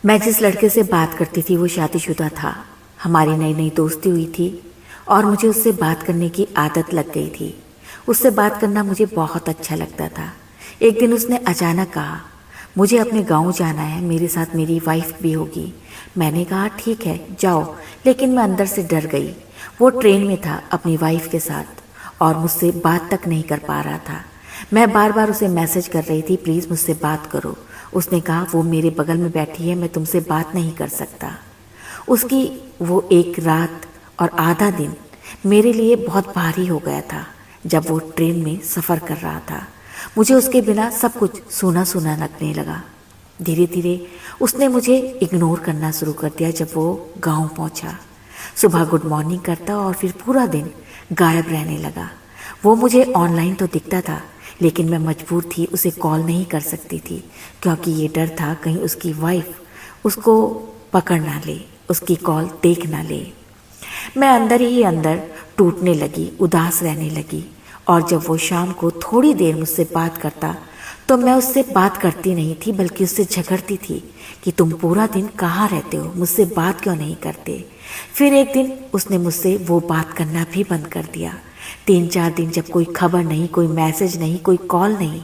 मैं जिस लड़के से बात करती थी वो शादीशुदा था। हमारी नई नई दोस्ती हुई थी और मुझे उससे बात करने की आदत लग गई थी। उससे बात करना मुझे बहुत अच्छा लगता था। एक दिन उसने अचानक कहा, मुझे अपने गांव जाना है, मेरे साथ मेरी वाइफ भी होगी। मैंने कहा ठीक है जाओ, लेकिन मैं अंदर से डर गई। वो ट्रेन में था अपनी वाइफ के साथ और मुझसे बात तक नहीं कर पा रहा था। मैं बार बार उसे मैसेज कर रही थी, प्लीज़ मुझसे बात करो। उसने कहा वो मेरे बगल में बैठी है, मैं तुमसे बात नहीं कर सकता। उसकी वो एक रात और आधा दिन मेरे लिए बहुत भारी हो गया था। जब वो ट्रेन में सफ़र कर रहा था मुझे उसके बिना सब कुछ सूना सूना लगने लगा। धीरे धीरे उसने मुझे इग्नोर करना शुरू कर दिया। जब वो गांव पहुंचा, सुबह गुड मॉर्निंग करता और फिर पूरा दिन गायब रहने लगा। वो मुझे ऑनलाइन तो दिखता था, लेकिन मैं मजबूर थी, उसे कॉल नहीं कर सकती थी, क्योंकि ये डर था कहीं उसकी वाइफ उसको पकड़ ना ले, उसकी कॉल देख ना ले। मैं अंदर ही अंदर टूटने लगी, उदास रहने लगी। और जब वो शाम को थोड़ी देर मुझसे बात करता तो मैं उससे बात करती नहीं थी, बल्कि उससे झगड़ती थी कि तुम पूरा दिन कहाँ रहते हो, मुझसे बात क्यों नहीं करते। फिर एक दिन उसने मुझसे वो बात करना भी बंद कर दिया। 3-4 दिन जब कोई खबर नहीं, कोई मैसेज नहीं, कोई कॉल नहीं,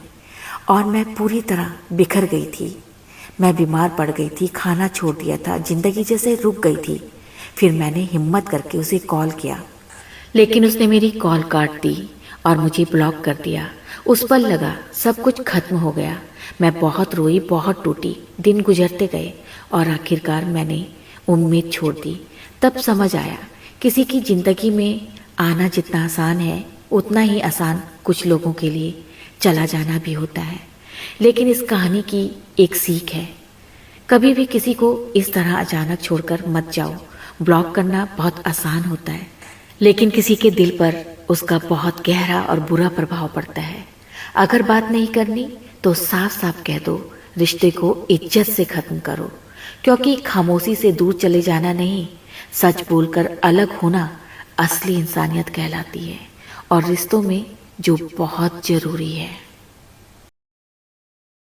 और मैं पूरी तरह बिखर गई थी। मैं बीमार पड़ गई थी, खाना छोड़ दिया था, जिंदगी जैसे रुक गई थी। फिर मैंने हिम्मत करके उसे कॉल किया, लेकिन उसने मेरी कॉल काट दी और मुझे ब्लॉक कर दिया। उस पल लगा सब कुछ खत्म हो गया। मैं बहुत रोई, बहुत टूटी। दिन गुजरते गए और आखिरकार मैंने उम्मीद छोड़ दी। तब समझ आया किसी की ज़िंदगी में आना जितना आसान है, उतना ही आसान कुछ लोगों के लिए चला जाना भी होता है। लेकिन इस कहानी की एक सीख है, कभी भी किसी को इस तरह अचानक छोड़कर मत जाओ। ब्लॉक करना बहुत आसान होता है, लेकिन किसी के दिल पर उसका बहुत गहरा और बुरा प्रभाव पड़ता है। अगर बात नहीं करनी तो साफ साफ कह दो, रिश्ते को इज्जत से ख़त्म करो, क्योंकि खामोशी से दूर चले जाना नहीं, सच बोलकर अलग होना असली इंसानियत कहलाती है और रिश्तों में जो बहुत ज़रूरी है।